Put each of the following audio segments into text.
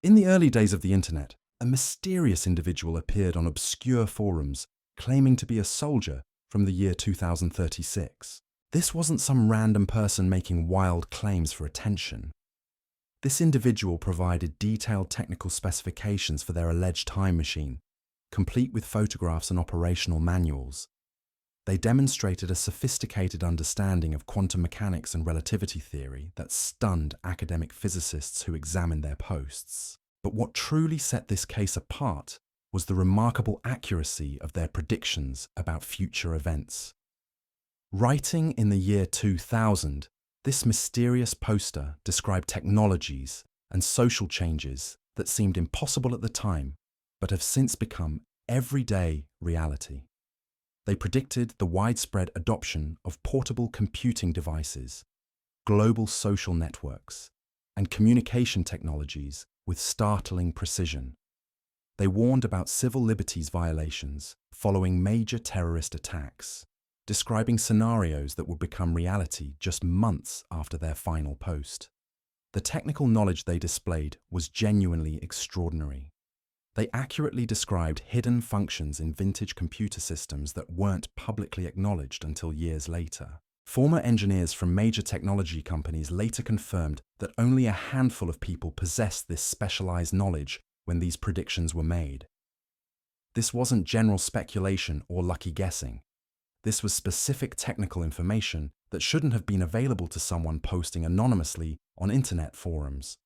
In the early days of the internet, a mysterious individual appeared on obscure forums claiming to be a soldier from the year 2036. This wasn't some random person making wild claims for attention. This individual provided detailed technical specifications for their alleged time machine, complete with photographs and operational manuals. They demonstrated a sophisticated understanding of quantum mechanics and relativity theory that stunned academic physicists who examined their posts. But what truly set this case apart was the remarkable accuracy of their predictions about future events. Writing in the year 2000, this mysterious poster described technologies and social changes that seemed impossible at the time, but have since become everyday reality. They predicted the widespread adoption of portable computing devices, global social networks, and communication technologies with startling precision. They warned about civil liberties violations following major terrorist attacks, describing scenarios that would become reality just months after their final post. The technical knowledge they displayed was genuinely extraordinary. They accurately described hidden functions in vintage computer systems that weren't publicly acknowledged until years later. Former engineers from major technology companies later confirmed that only a handful of people possessed this specialized knowledge when these predictions were made. This wasn't general speculation or lucky guessing. This was specific technical information that shouldn't have been available to someone posting anonymously on internet forums.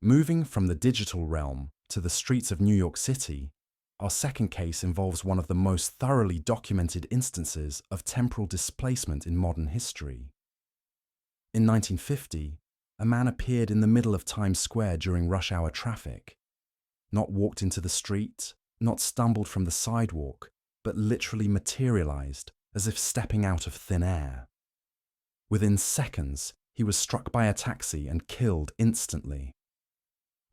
Moving from the digital realm to the streets of New York City, our second case involves one of the most thoroughly documented instances of temporal displacement in modern history. In 1950, a man appeared in the middle of Times Square during rush hour traffic. Not walked into the street, not stumbled from the sidewalk, but literally materialized as if stepping out of thin air. Within seconds, he was struck by a taxi and killed instantly.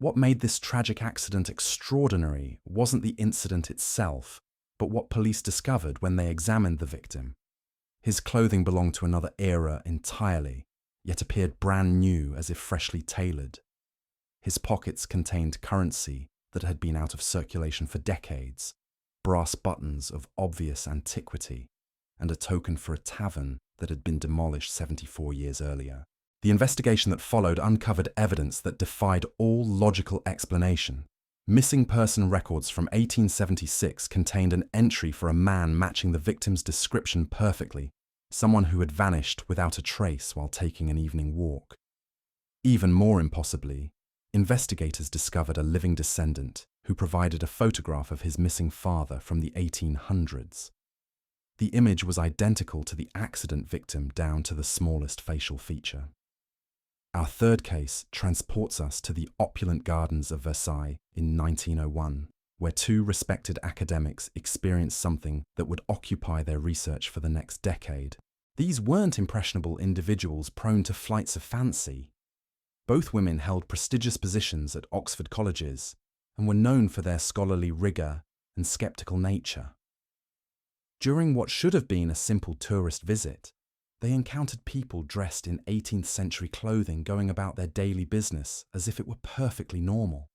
What made this tragic accident extraordinary wasn't the incident itself, but what police discovered when they examined the victim. His clothing belonged to another era entirely, yet appeared brand new as if freshly tailored. His pockets contained currency that had been out of circulation for decades, brass buttons of obvious antiquity, and a token for a tavern that had been demolished 74 years earlier. The investigation that followed uncovered evidence that defied all logical explanation. Missing person records from 1876 contained an entry for a man matching the victim's description perfectly, someone who had vanished without a trace while taking an evening walk. Even more impossibly, investigators discovered a living descendant who provided a photograph of his missing father from the 1800s. The image was identical to the accident victim down to the smallest facial feature. Our third case transports us to the opulent gardens of Versailles in 1901, where two respected academics experienced something that would occupy their research for the next decade. These weren't impressionable individuals prone to flights of fancy. Both women held prestigious positions at Oxford colleges and were known for their scholarly rigor and skeptical nature. During what should have been a simple tourist visit, they encountered people dressed in 18th century clothing going about their daily business as if it were perfectly normal.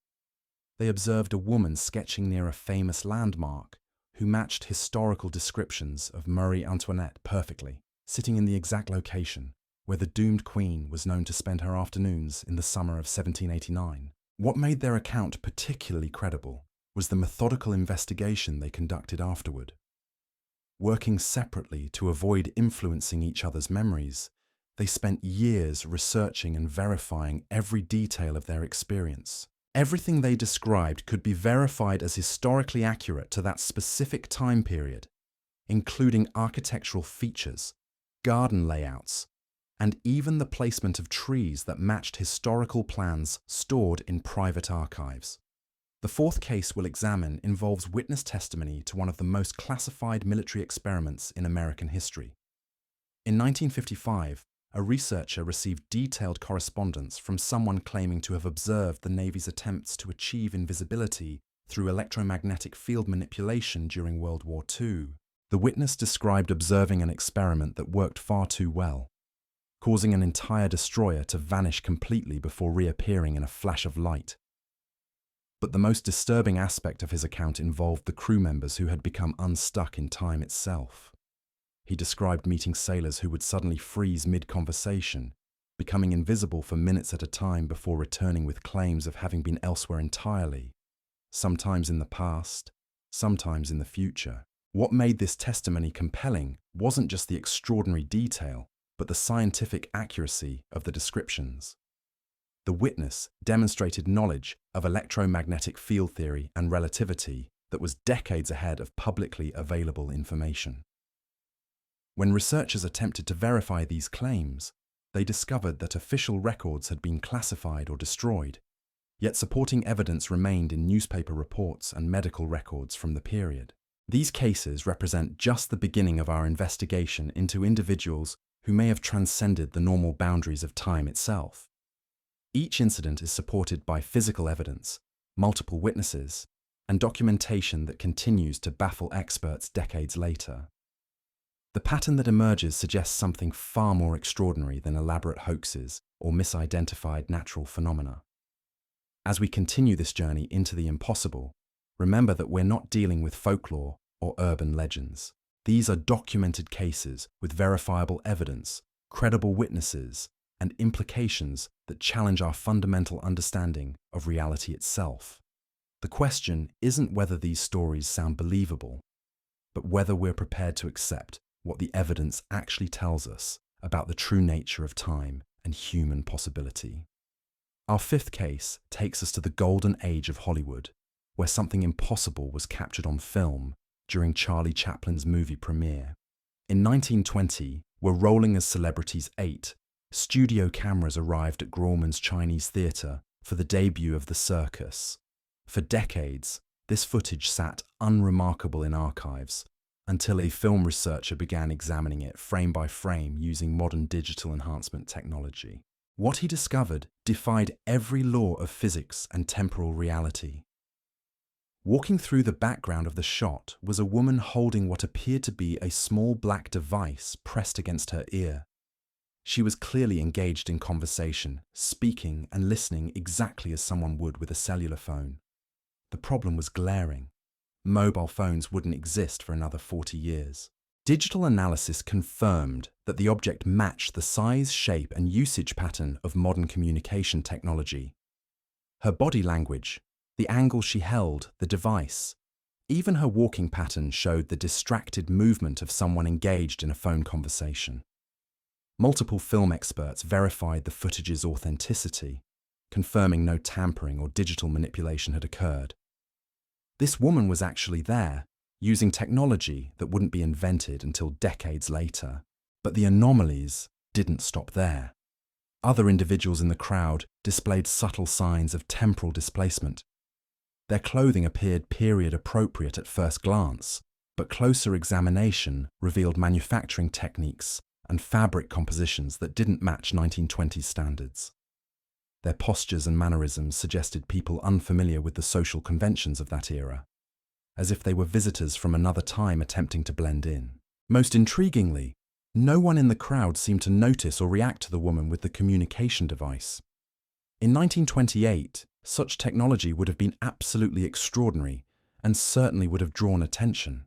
They observed a woman sketching near a famous landmark who matched historical descriptions of Marie Antoinette perfectly, sitting in the exact location where the doomed queen was known to spend her afternoons in the summer of 1789. What made their account particularly credible was the methodical investigation they conducted afterward. Working separately to avoid influencing each other's memories, they spent years researching and verifying every detail of their experience. Everything they described could be verified as historically accurate to that specific time period, including architectural features, garden layouts, and even the placement of trees that matched historical plans stored in private archives. The fourth case we'll examine involves witness testimony to one of the most classified military experiments in American history. In 1955, a researcher received detailed correspondence from someone claiming to have observed the Navy's attempts to achieve invisibility through electromagnetic field manipulation during World War II. The witness described observing an experiment that worked far too well, causing an entire destroyer to vanish completely before reappearing in a flash of light. But the most disturbing aspect of his account involved the crew members who had become unstuck in time itself. He described meeting sailors who would suddenly freeze mid-conversation, becoming invisible for minutes at a time before returning with claims of having been elsewhere entirely, sometimes in the past, sometimes in the future. What made this testimony compelling wasn't just the extraordinary detail, but the scientific accuracy of the descriptions. The witness demonstrated knowledge of electromagnetic field theory and relativity that was decades ahead of publicly available information. When researchers attempted to verify these claims, they discovered that official records had been classified or destroyed, yet supporting evidence remained in newspaper reports and medical records from the period. These cases represent just the beginning of our investigation into individuals who may have transcended the normal boundaries of time itself. Each incident is supported by physical evidence, multiple witnesses, and documentation that continues to baffle experts decades later. The pattern that emerges suggests something far more extraordinary than elaborate hoaxes or misidentified natural phenomena. As we continue this journey into the impossible, remember that we're not dealing with folklore or urban legends. These are documented cases with verifiable evidence, credible witnesses, and implications that challenge our fundamental understanding of reality itself. The question isn't whether these stories sound believable, but whether we're prepared to accept what the evidence actually tells us about the true nature of time and human possibility. Our fifth case takes us to the golden age of Hollywood, where something impossible was captured on film during Charlie Chaplin's movie premiere. In 1920, where Rolling as Celebrities 8, studio cameras arrived at Grauman's Chinese Theatre for the debut of The Circus. For decades, this footage sat unremarkable in archives, until a film researcher began examining it frame by frame using modern digital enhancement technology. What he discovered defied every law of physics and temporal reality. Walking through the background of the shot was a woman holding what appeared to be a small black device pressed against her ear. She was clearly engaged in conversation, speaking and listening exactly as someone would with a cellular phone. The problem was glaring. Mobile phones wouldn't exist for another 40 years. Digital analysis confirmed that the object matched the size, shape, and usage pattern of modern communication technology. Her body language, the angle she held, the device, even her walking pattern showed the distracted movement of someone engaged in a phone conversation. Multiple film experts verified the footage's authenticity, confirming no tampering or digital manipulation had occurred. This woman was actually there, using technology that wouldn't be invented until decades later. But the anomalies didn't stop there. Other individuals in the crowd displayed subtle signs of temporal displacement. Their clothing appeared period-appropriate at first glance, but closer examination revealed manufacturing techniques and fabric compositions that didn't match 1920s standards. Their postures and mannerisms suggested people unfamiliar with the social conventions of that era, as if they were visitors from another time attempting to blend in. Most intriguingly, no one in the crowd seemed to notice or react to the woman with the communication device. In 1928, such technology would have been absolutely extraordinary and certainly would have drawn attention.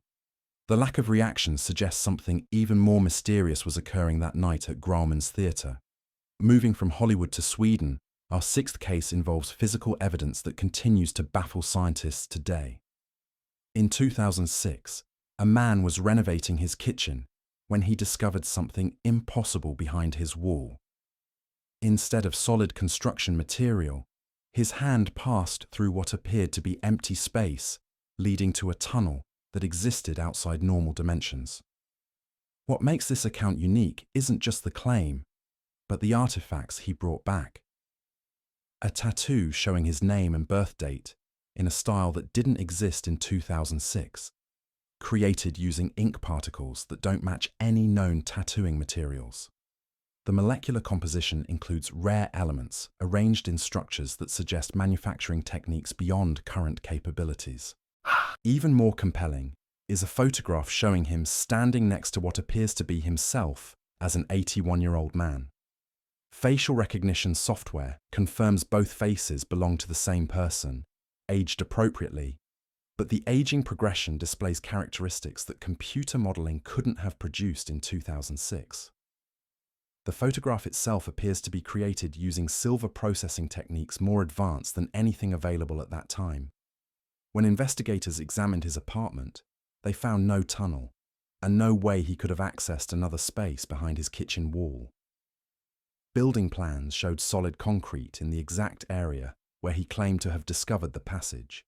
The lack of reaction suggests something even more mysterious was occurring that night at Grauman's Theatre. Moving from Hollywood to Sweden, our sixth case involves physical evidence that continues to baffle scientists today. In 2006, a man was renovating his kitchen when he discovered something impossible behind his wall. Instead of solid construction material, his hand passed through what appeared to be empty space, leading to a tunnel that existed outside normal dimensions. What makes this account unique isn't just the claim, but the artifacts he brought back. A tattoo showing his name and birth date in a style that didn't exist in 2006, created using ink particles that don't match any known tattooing materials. The molecular composition includes rare elements arranged in structures that suggest manufacturing techniques beyond current capabilities. Even more compelling is a photograph showing him standing next to what appears to be himself as an 81-year-old man. Facial recognition software confirms both faces belong to the same person, aged appropriately, but the aging progression displays characteristics that computer modeling couldn't have produced in 2006. The photograph itself appears to be created using silver processing techniques more advanced than anything available at that time. When investigators examined his apartment, they found no tunnel, and no way he could have accessed another space behind his kitchen wall. Building plans showed solid concrete in the exact area where he claimed to have discovered the passage.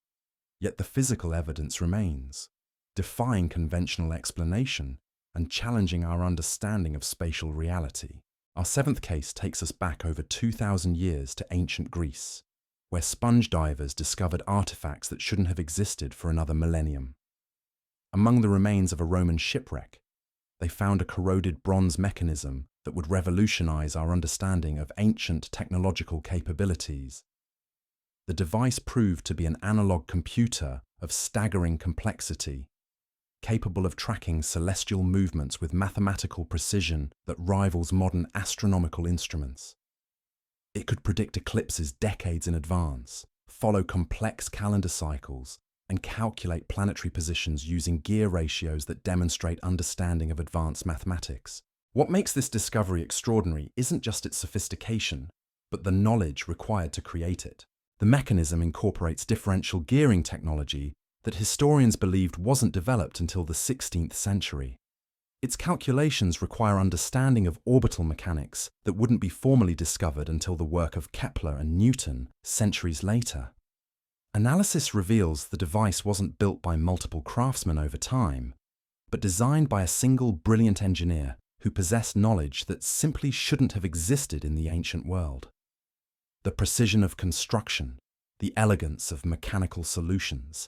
Yet the physical evidence remains, defying conventional explanation and challenging our understanding of spatial reality. Our seventh case takes us back over 2,000 years to ancient Greece, where sponge divers discovered artifacts that shouldn't have existed for another millennium. Among the remains of a Roman shipwreck, they found a corroded bronze mechanism that would revolutionize our understanding of ancient technological capabilities. The device proved to be an analog computer of staggering complexity, capable of tracking celestial movements with mathematical precision that rivals modern astronomical instruments. It could predict eclipses decades in advance, follow complex calendar cycles, and calculate planetary positions using gear ratios that demonstrate understanding of advanced mathematics. What makes this discovery extraordinary isn't just its sophistication, but the knowledge required to create it. The mechanism incorporates differential gearing technology that historians believed wasn't developed until the 16th century. Its calculations require understanding of orbital mechanics that wouldn't be formally discovered until the work of Kepler and Newton centuries later. Analysis reveals the device wasn't built by multiple craftsmen over time, but designed by a single brilliant engineer who possessed knowledge that simply shouldn't have existed in the ancient world. The precision of construction, the elegance of mechanical solutions,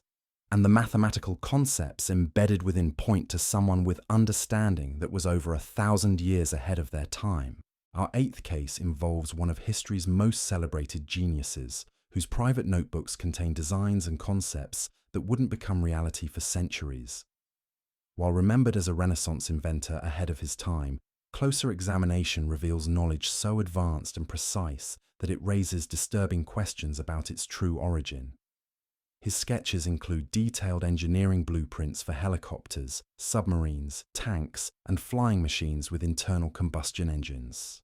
and the mathematical concepts embedded within point to someone with understanding that was over 1,000 years ahead of their time. Our eighth case involves one of history's most celebrated geniuses, whose private notebooks contain designs and concepts that wouldn't become reality for centuries. While remembered as a Renaissance inventor ahead of his time, closer examination reveals knowledge so advanced and precise that it raises disturbing questions about its true origin. His sketches include detailed engineering blueprints for helicopters, submarines, tanks, and flying machines with internal combustion engines.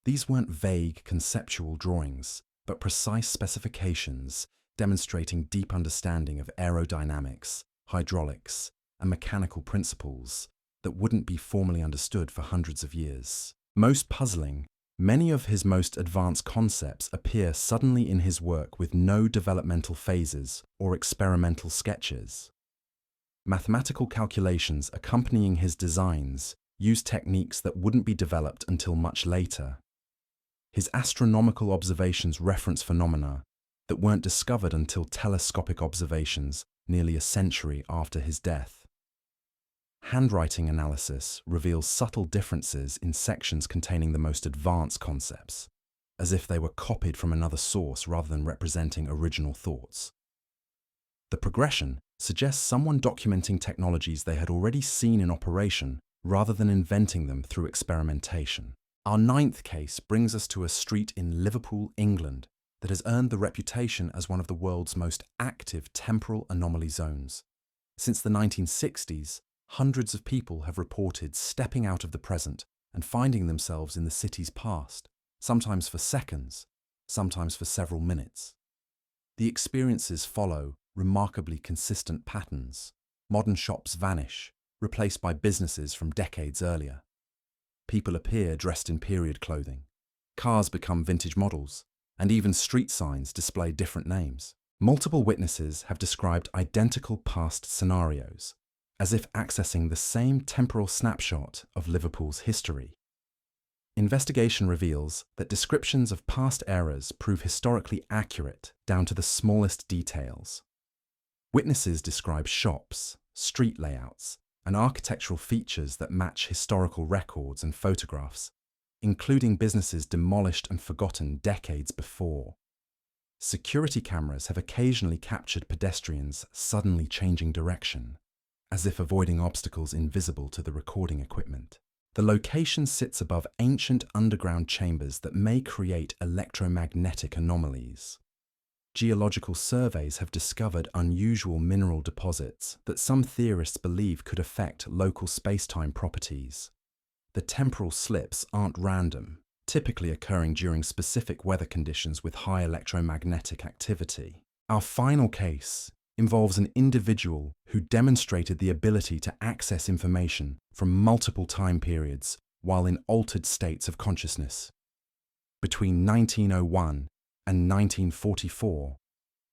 These weren't vague conceptual drawings, but precise specifications demonstrating deep understanding of aerodynamics, hydraulics, and mechanical principles that wouldn't be formally understood for hundreds of years. Most puzzling, many of his most advanced concepts appear suddenly in his work with no developmental phases or experimental sketches. Mathematical calculations accompanying his designs use techniques that wouldn't be developed until much later. His astronomical observations reference phenomena that weren't discovered until telescopic observations nearly a century after his death. Handwriting analysis reveals subtle differences in sections containing the most advanced concepts, as if they were copied from another source rather than representing original thoughts. The progression suggests someone documenting technologies they had already seen in operation rather than inventing them through experimentation. Our ninth case brings us to a street in Liverpool, England, that has earned the reputation as one of the world's most active temporal anomaly zones. Since the 1960s, hundreds of people have reported stepping out of the present and finding themselves in the city's past, sometimes for seconds, sometimes for several minutes. The experiences follow remarkably consistent patterns. Modern shops vanish, replaced by businesses from decades earlier. People appear dressed in period clothing. Cars become vintage models, and even street signs display different names. Multiple witnesses have described identical past scenarios, as if accessing the same temporal snapshot of Liverpool's history. Investigation reveals that descriptions of past eras prove historically accurate down to the smallest details. Witnesses describe shops, street layouts, and architectural features that match historical records and photographs, including businesses demolished and forgotten decades before. Security cameras have occasionally captured pedestrians suddenly changing direction, as if avoiding obstacles invisible to the recording equipment. The location sits above ancient underground chambers that may create electromagnetic anomalies. Geological surveys have discovered unusual mineral deposits that some theorists believe could affect local space-time properties. The temporal slips aren't random, typically occurring during specific weather conditions with high electromagnetic activity. Our final case involves an individual who demonstrated the ability to access information from multiple time periods while in altered states of consciousness. Between 1901 and 1944,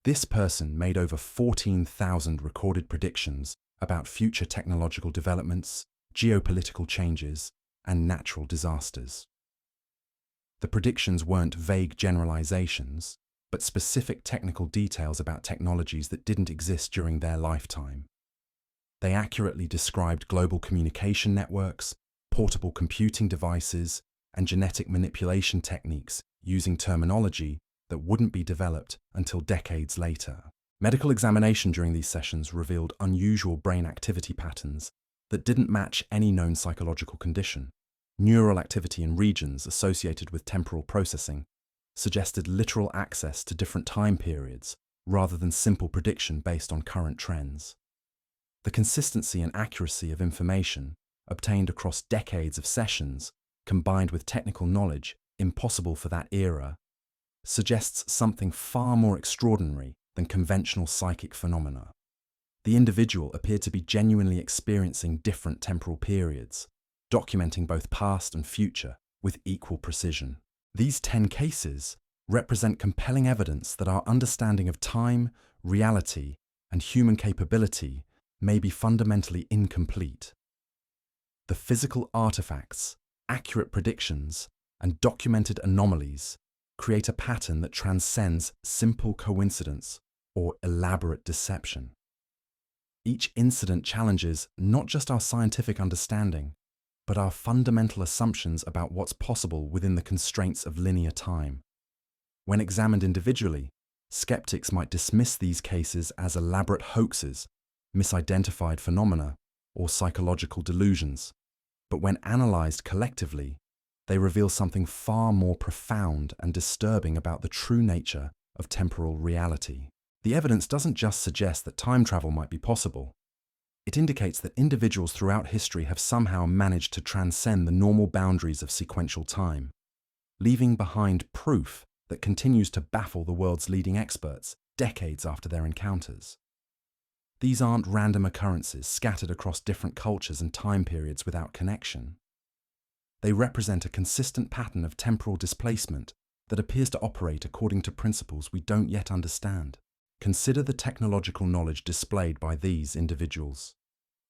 this person made over 14,000 recorded predictions about future technological developments, geopolitical changes, and natural disasters. The predictions weren't vague generalizations, but specific technical details about technologies that didn't exist during their lifetime. They accurately described global communication networks, portable computing devices, and genetic manipulation techniques using terminology that wouldn't be developed until decades later. Medical examination during these sessions revealed unusual brain activity patterns that didn't match any known psychological condition. Neural activity in regions associated with temporal processing suggested literal access to different time periods rather than simple prediction based on current trends. The consistency and accuracy of information obtained across decades of sessions, combined with technical knowledge impossible for that era, suggests something far more extraordinary than conventional psychic phenomena. The individual appeared to be genuinely experiencing different temporal periods, documenting both past and future with equal precision. These 10 cases represent compelling evidence that our understanding of time, reality, and human capability may be fundamentally incomplete. The physical artifacts, accurate predictions, and documented anomalies create a pattern that transcends simple coincidence or elaborate deception. Each incident challenges not just our scientific understanding, but our fundamental assumptions about what's possible within the constraints of linear time. When examined individually, skeptics might dismiss these cases as elaborate hoaxes, misidentified phenomena, or psychological delusions. But when analyzed collectively, they reveal something far more profound and disturbing about the true nature of temporal reality. The evidence doesn't just suggest that time travel might be possible. It indicates that individuals throughout history have somehow managed to transcend the normal boundaries of sequential time, leaving behind proof that continues to baffle the world's leading experts decades after their encounters. These aren't random occurrences scattered across different cultures and time periods without connection. They represent a consistent pattern of temporal displacement that appears to operate according to principles we don't yet understand. Consider the technological knowledge displayed by these individuals.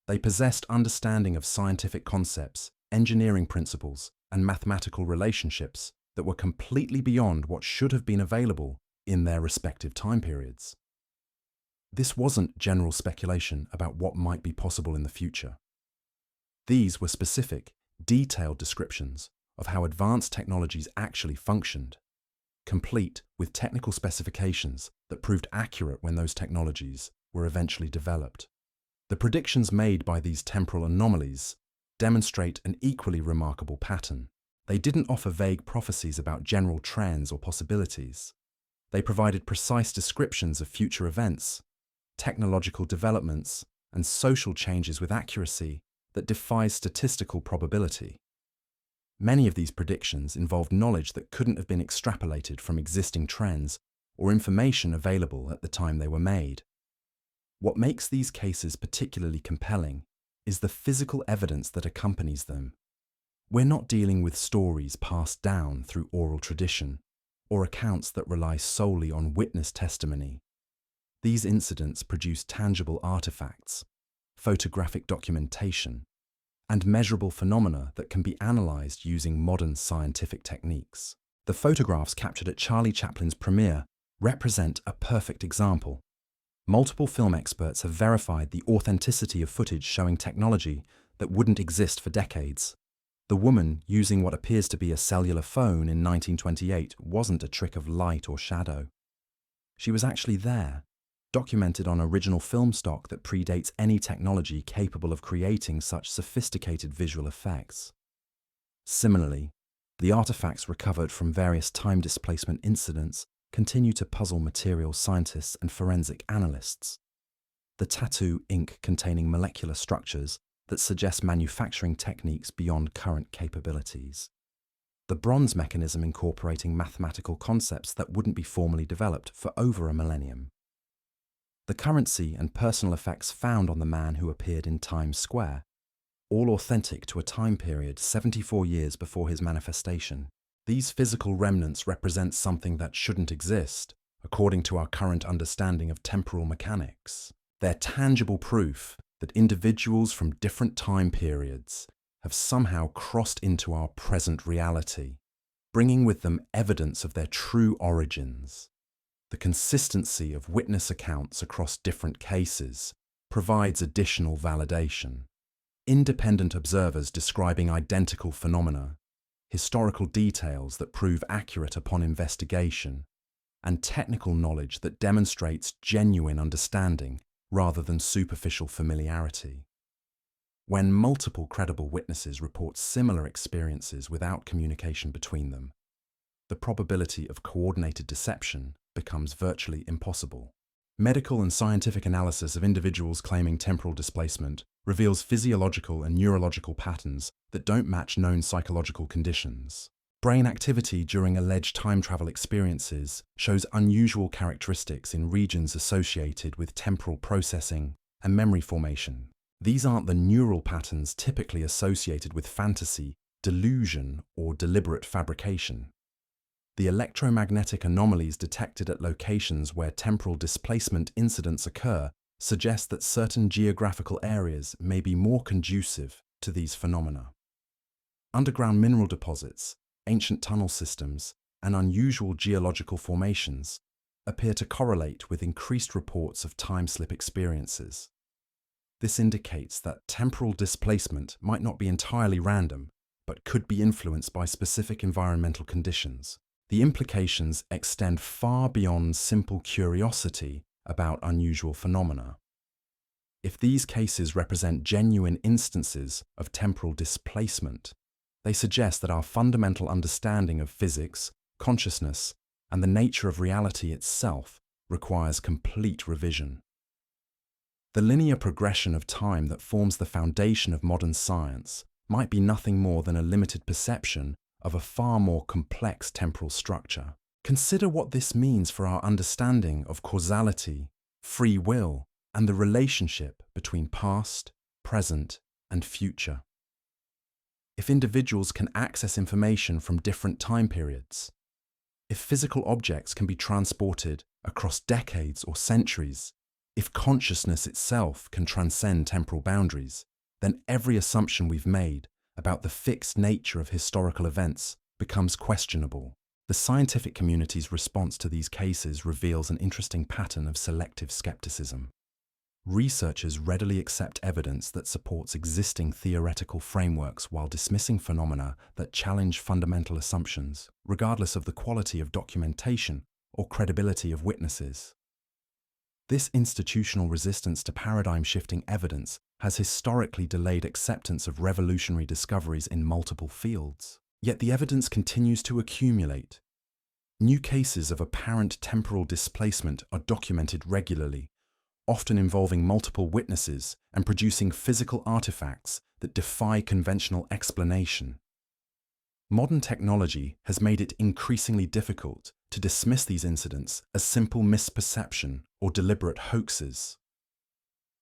They possessed understanding of scientific concepts, engineering principles, and mathematical relationships that were completely beyond what should have been available in their respective time periods. This wasn't general speculation about what might be possible in the future. These were specific, detailed descriptions of how advanced technologies actually functioned, complete with technical specifications that proved accurate when those technologies were eventually developed. The predictions made by these temporal anomalies demonstrate an equally remarkable pattern. They didn't offer vague prophecies about general trends or possibilities. They provided precise descriptions of future events, technological developments, and social changes with accuracy that defies statistical probability. Many of these predictions involved knowledge that couldn't have been extrapolated from existing trends or information available at the time they were made. What makes these cases particularly compelling is the physical evidence that accompanies them. We're not dealing with stories passed down through oral tradition or accounts that rely solely on witness testimony. These incidents produce tangible artifacts, photographic documentation, and measurable phenomena that can be analyzed using modern scientific techniques. The photographs captured at Charlie Chaplin's premiere represent a perfect example. Multiple film experts have verified the authenticity of footage showing technology that wouldn't exist for decades. The woman using what appears to be a cellular phone in 1928 wasn't a trick of light or shadow. She was actually there, documented on original film stock that predates any technology capable of creating such sophisticated visual effects. Similarly, the artifacts recovered from various time displacement incidents continue to puzzle materials scientists and forensic analysts. The tattoo ink containing molecular structures that suggest manufacturing techniques beyond current capabilities. The bronze mechanism incorporating mathematical concepts that wouldn't be formally developed for over a millennium. The currency and personal effects found on the man who appeared in Times Square, all authentic to a time period 74 years before his manifestation. These physical remnants represent something that shouldn't exist, according to our current understanding of temporal mechanics. They're tangible proof that individuals from different time periods have somehow crossed into our present reality, bringing with them evidence of their true origins. The consistency of witness accounts across different cases provides additional validation. Independent observers describing identical phenomena, historical details that prove accurate upon investigation, and technical knowledge that demonstrates genuine understanding rather than superficial familiarity. When multiple credible witnesses report similar experiences without communication between them, the probability of coordinated deception becomes virtually impossible. Medical and scientific analysis of individuals claiming temporal displacement reveals physiological and neurological patterns that don't match known psychological conditions. Brain activity during alleged time travel experiences shows unusual characteristics in regions associated with temporal processing and memory formation. These aren't the neural patterns typically associated with fantasy, delusion, or deliberate fabrication. The electromagnetic anomalies detected at locations where temporal displacement incidents occur suggest that certain geographical areas may be more conducive to these phenomena. Underground mineral deposits, ancient tunnel systems, and unusual geological formations appear to correlate with increased reports of time-slip experiences. This indicates that temporal displacement might not be entirely random, but could be influenced by specific environmental conditions. The implications extend far beyond simple curiosity about unusual phenomena. If these cases represent genuine instances of temporal displacement, they suggest that our fundamental understanding of physics, consciousness, and the nature of reality itself requires complete revision. The linear progression of time that forms the foundation of modern science might be nothing more than a limited perception of a far more complex temporal structure. Consider what this means for our understanding of causality, free will, and the relationship between past, present, and future. If individuals can access information from different time periods, if physical objects can be transported across decades or centuries, if consciousness itself can transcend temporal boundaries, then every assumption we've made about the fixed nature of historical events becomes questionable. The scientific community's response to these cases reveals an interesting pattern of selective skepticism. Researchers readily accept evidence that supports existing theoretical frameworks while dismissing phenomena that challenge fundamental assumptions, regardless of the quality of documentation or credibility of witnesses. This institutional resistance to paradigm-shifting evidence has historically delayed acceptance of revolutionary discoveries in multiple fields. Yet the evidence continues to accumulate. New cases of apparent temporal displacement are documented regularly, often involving multiple witnesses and producing physical artifacts that defy conventional explanation. Modern technology has made it increasingly difficult to dismiss these incidents as simple misperception or deliberate hoaxes.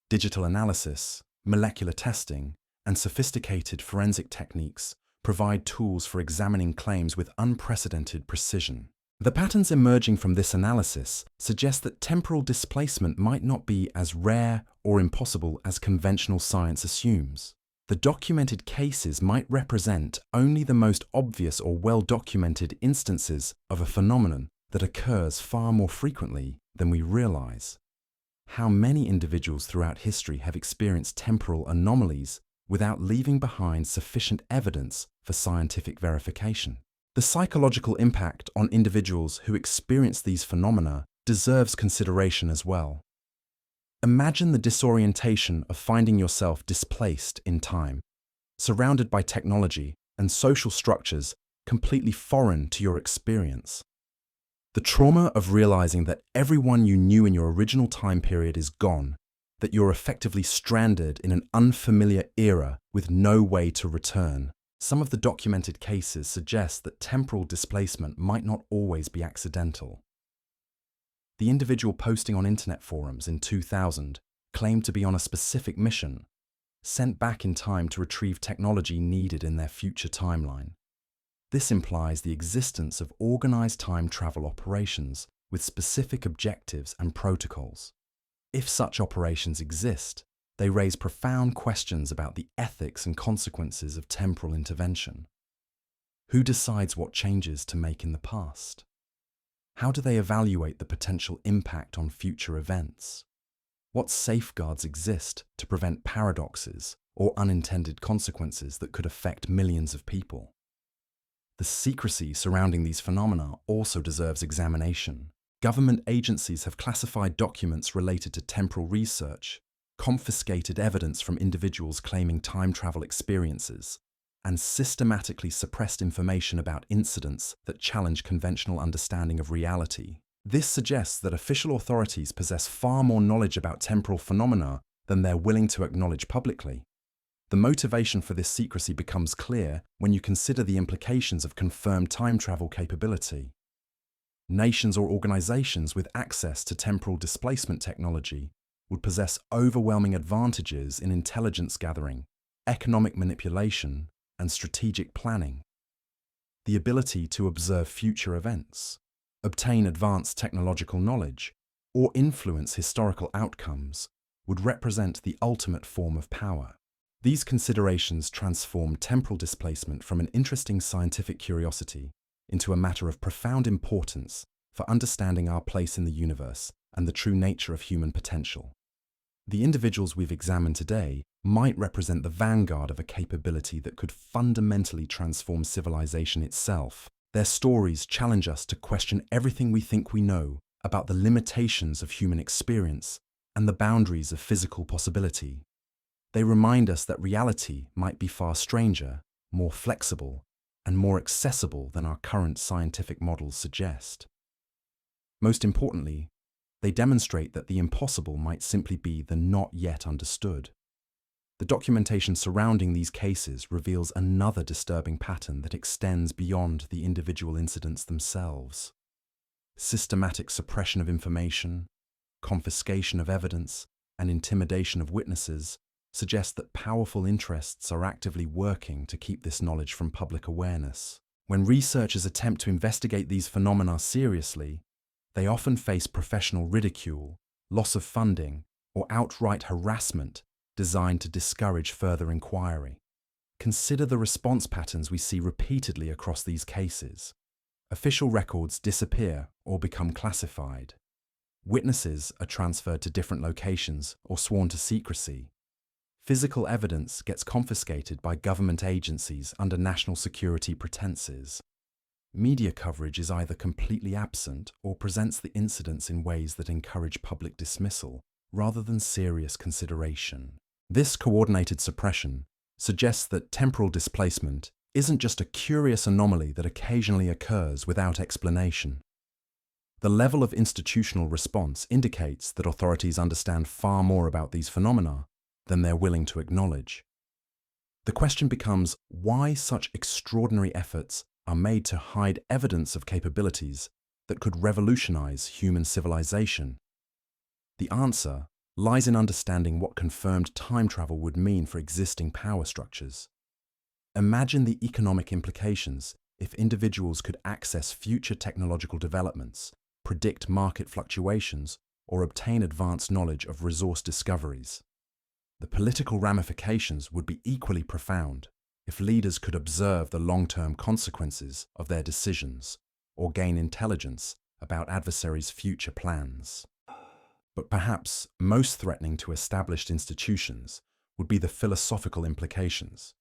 Digital analysis, molecular testing, and sophisticated forensic techniques provide tools for examining claims with unprecedented precision. The patterns emerging from this analysis suggest that temporal displacement might not be as rare or impossible as conventional science assumes. The documented cases might represent only the most obvious or well-documented instances of a phenomenon that occurs far more frequently than we realize. How many individuals throughout history have experienced temporal anomalies without leaving behind sufficient evidence for scientific verification? The psychological impact on individuals who experience these phenomena deserves consideration as well. Imagine the disorientation of finding yourself displaced in time, surrounded by technology and social structures completely foreign to your experience. The trauma of realizing that everyone you knew in your original time period is gone, that you're effectively stranded in an unfamiliar era with no way to return. Some of the documented cases suggest that temporal displacement might not always be accidental. The individual posting on internet forums in 2000 claimed to be on a specific mission, sent back in time to retrieve technology needed in their future timeline. This implies the existence of organized time travel operations with specific objectives and protocols. If such operations exist, they raise profound questions about the ethics and consequences of temporal intervention. Who decides what changes to make in the past? How do they evaluate the potential impact on future events? What safeguards exist to prevent paradoxes or unintended consequences that could affect millions of people? The secrecy surrounding these phenomena also deserves examination. Government agencies have classified documents related to temporal research, confiscated evidence from individuals claiming time travel experiences, and systematically suppressed information about incidents that challenge conventional understanding of reality. This suggests that official authorities possess far more knowledge about temporal phenomena than they're willing to acknowledge publicly. The motivation for this secrecy becomes clear when you consider the implications of confirmed time travel capability. Nations or organizations with access to temporal displacement technology would possess overwhelming advantages in intelligence gathering, economic manipulation, and strategic planning. The ability to observe future events, obtain advanced technological knowledge, or influence historical outcomes would represent the ultimate form of power. These considerations transform temporal displacement from an interesting scientific curiosity into a matter of profound importance for understanding our place in the universe and the true nature of human potential. The individuals we've examined today might represent the vanguard of a capability that could fundamentally transform civilization itself. Their stories challenge us to question everything we think we know about the limitations of human experience and the boundaries of physical possibility. They remind us that reality might be far stranger, more flexible, and more accessible than our current scientific models suggest. Most importantly, they demonstrate that the impossible might simply be the not yet understood. The documentation surrounding these cases reveals another disturbing pattern that extends beyond the individual incidents themselves. Systematic suppression of information, confiscation of evidence, and intimidation of witnesses suggest that powerful interests are actively working to keep this knowledge from public awareness. When researchers attempt to investigate these phenomena seriously, they often face professional ridicule, loss of funding, or outright harassment designed to discourage further inquiry. Consider the response patterns we see repeatedly across these cases. Official records disappear or become classified. Witnesses are transferred to different locations or sworn to secrecy. Physical evidence gets confiscated by government agencies under national security pretenses. Media coverage is either completely absent or presents the incidents in ways that encourage public dismissal rather than serious consideration. This coordinated suppression suggests that temporal displacement isn't just a curious anomaly that occasionally occurs without explanation. The level of institutional response indicates that authorities understand far more about these phenomena than they're willing to acknowledge. The question becomes why such extraordinary efforts are made to hide evidence of capabilities that could revolutionize human civilization. The answer lies in understanding what confirmed time travel would mean for existing power structures. Imagine the economic implications if individuals could access future technological developments, predict market fluctuations, or obtain advanced knowledge of resource discoveries. The political ramifications would be equally profound if leaders could observe the long-term consequences of their decisions or gain intelligence about adversaries' future plans. But perhaps most threatening to established institutions would be the philosophical implications.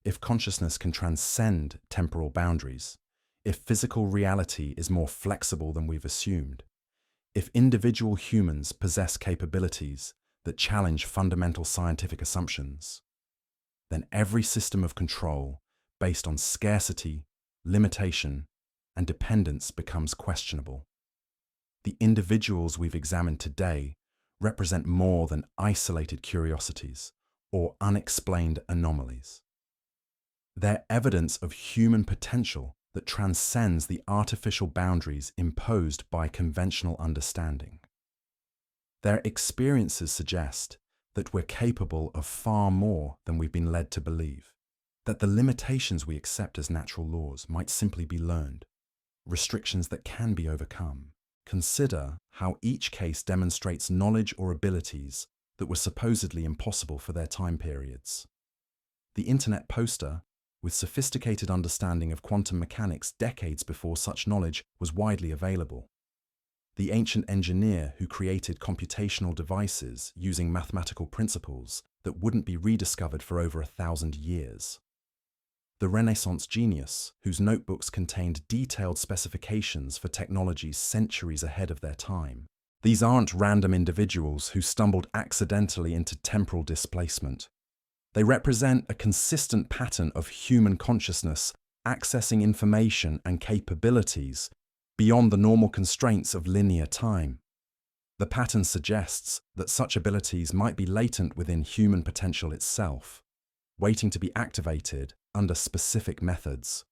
If consciousness can transcend temporal boundaries, if physical reality is more flexible than we've assumed, if individual humans possess capabilities that challenge fundamental scientific assumptions, then every system of control based on scarcity, limitation, and dependence becomes questionable. The individuals we've examined today represent more than isolated curiosities or unexplained anomalies. They're evidence of human potential that transcends the artificial boundaries imposed by conventional understanding. Their experiences suggest that we're capable of far more than we've been led to believe, that the limitations we accept as natural laws might simply be learned, restrictions that can be overcome. Consider how each case demonstrates knowledge or abilities that were supposedly impossible for their time periods. The internet poster, with sophisticated understanding of quantum mechanics decades before such knowledge was widely available. The ancient engineer who created computational devices using mathematical principles that wouldn't be rediscovered for over 1,000 years. The Renaissance genius whose notebooks contained detailed specifications for technologies centuries ahead of their time. These aren't random individuals who stumbled accidentally into temporal displacement. They represent a consistent pattern of human consciousness accessing information and capabilities beyond the normal constraints of linear time. The pattern suggests that such abilities might be latent within human potential itself, waiting to be activated under specific methods.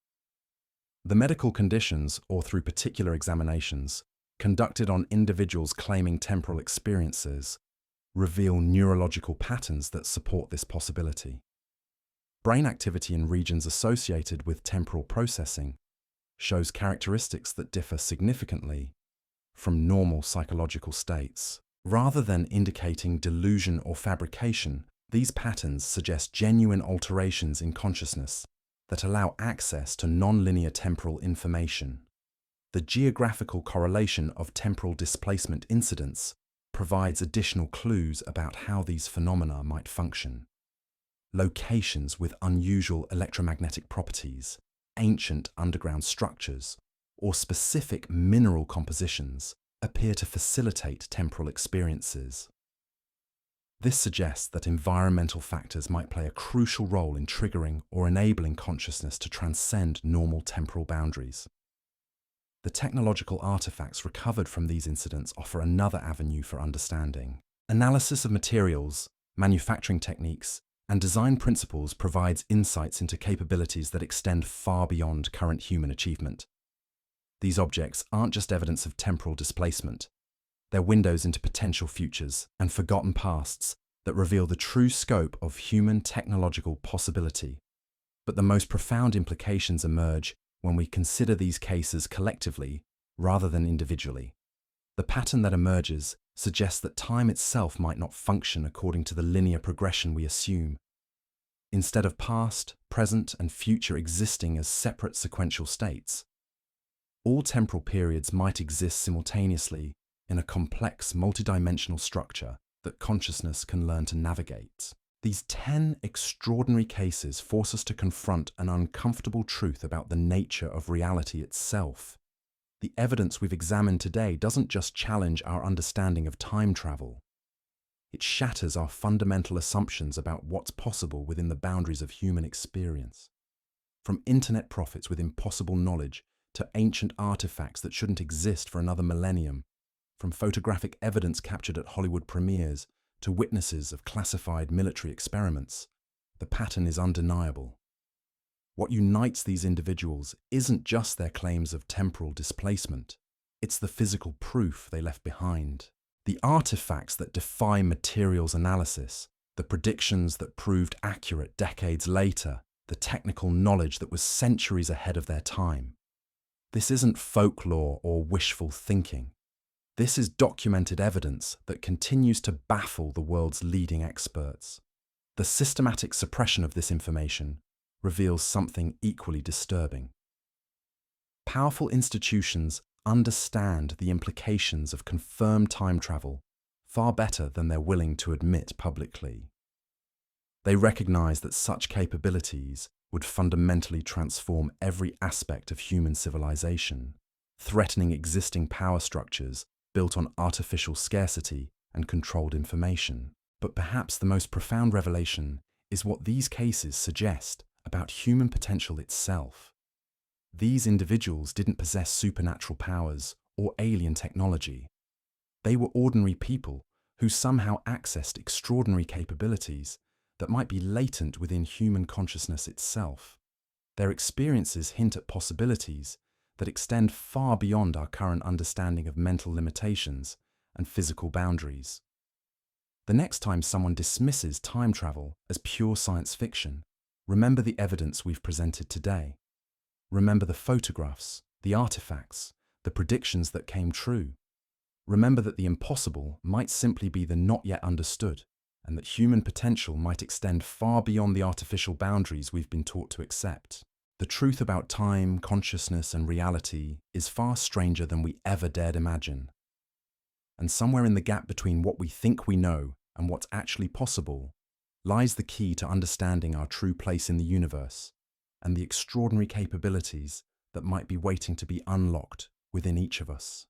The medical conditions, or through particular examinations, conducted on individuals claiming temporal experiences, reveal neurological patterns that support this possibility. Brain activity in regions associated with temporal processing shows characteristics that differ significantly from normal psychological states. Rather than indicating delusion or fabrication, these patterns suggest genuine alterations in consciousness that allow access to non-linear temporal information. The geographical correlation of temporal displacement incidents provides additional clues about how these phenomena might function. Locations with unusual electromagnetic properties, ancient underground structures, or specific mineral compositions appear to facilitate temporal experiences. This suggests that environmental factors might play a crucial role in triggering or enabling consciousness to transcend normal temporal boundaries. The technological artifacts recovered from these incidents offer another avenue for understanding. Analysis of materials, manufacturing techniques, and design principles provides insights into capabilities that extend far beyond current human achievement. These objects aren't just evidence of temporal displacement. They're windows into potential futures and forgotten pasts that reveal the true scope of human technological possibility. But the most profound implications emerge when we consider these cases collectively rather than individually. The pattern that emerges suggests that time itself might not function according to the linear progression we assume. Instead of past, present, and future existing as separate sequential states, all temporal periods might exist simultaneously in a complex multidimensional structure that consciousness can learn to navigate. These 10 extraordinary cases force us to confront an uncomfortable truth about the nature of reality itself. The evidence we've examined today doesn't just challenge our understanding of time travel. It shatters our fundamental assumptions about what's possible within the boundaries of human experience. From internet prophets with impossible knowledge to ancient artifacts that shouldn't exist for another millennium, from photographic evidence captured at Hollywood premieres to witnesses of classified military experiments, the pattern is undeniable. What unites these individuals isn't just their claims of temporal displacement, it's the physical proof they left behind. The artifacts that defy materials analysis, the predictions that proved accurate decades later, the technical knowledge that was centuries ahead of their time. This isn't folklore or wishful thinking. This is documented evidence that continues to baffle the world's leading experts. The systematic suppression of this information reveals something equally disturbing. Powerful institutions understand the implications of confirmed time travel far better than they're willing to admit publicly. They recognize that such capabilities would fundamentally transform every aspect of human civilization, threatening existing power structures built on artificial scarcity and controlled information. But perhaps the most profound revelation is what these cases suggest about human potential itself. These individuals didn't possess supernatural powers or alien technology. They were ordinary people who somehow accessed extraordinary capabilities that might be latent within human consciousness itself. Their experiences hint at possibilities that extend far beyond our current understanding of mental limitations and physical boundaries. The next time someone dismisses time travel as pure science fiction, remember the evidence we've presented today. Remember the photographs, the artifacts, the predictions that came true. Remember that the impossible might simply be the not yet understood, and that human potential might extend far beyond the artificial boundaries we've been taught to accept. The truth about time, consciousness, and reality is far stranger than we ever dared imagine. And somewhere in the gap between what we think we know and what's actually possible lies the key to understanding our true place in the universe and the extraordinary capabilities that might be waiting to be unlocked within each of us.